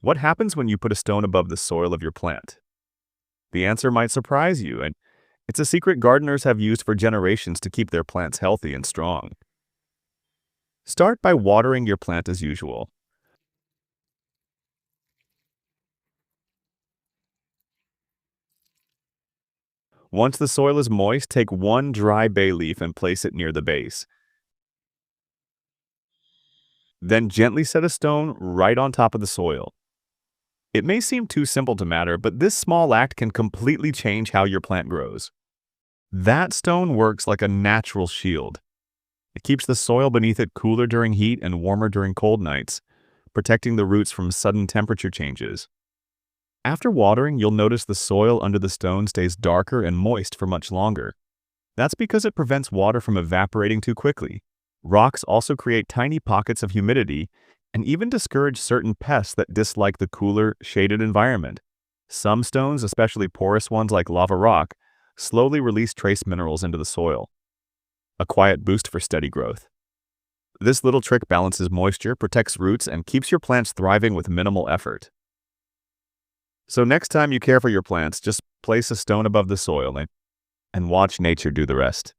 What happens when you put a stone above the soil of your plant? The answer might surprise you, and it's a secret gardeners have used for generations to keep their plants healthy and strong. Start by watering your plant as usual. Once the soil is moist, take one dry bay leaf and place it near the base. Then gently set a stone right on top of the soil. It may seem too simple to matter, but this small act can completely change how your plant grows. That stone works like a natural shield. It keeps the soil beneath it cooler during heat and warmer during cold nights, protecting the roots from sudden temperature changes. After watering, you'll notice the soil under the stone stays darker and moist for much longer. That's because it prevents water from evaporating too quickly. Rocks also create tiny pockets of humidity and even discourage certain pests that dislike the cooler, shaded environment. Some stones, especially porous ones like lava rock, slowly release trace minerals into the soil. A quiet boost for steady growth. This little trick balances moisture, protects roots, and keeps your plants thriving with minimal effort. So next time you care for your plants, just place a stone above the soil and watch nature do the rest.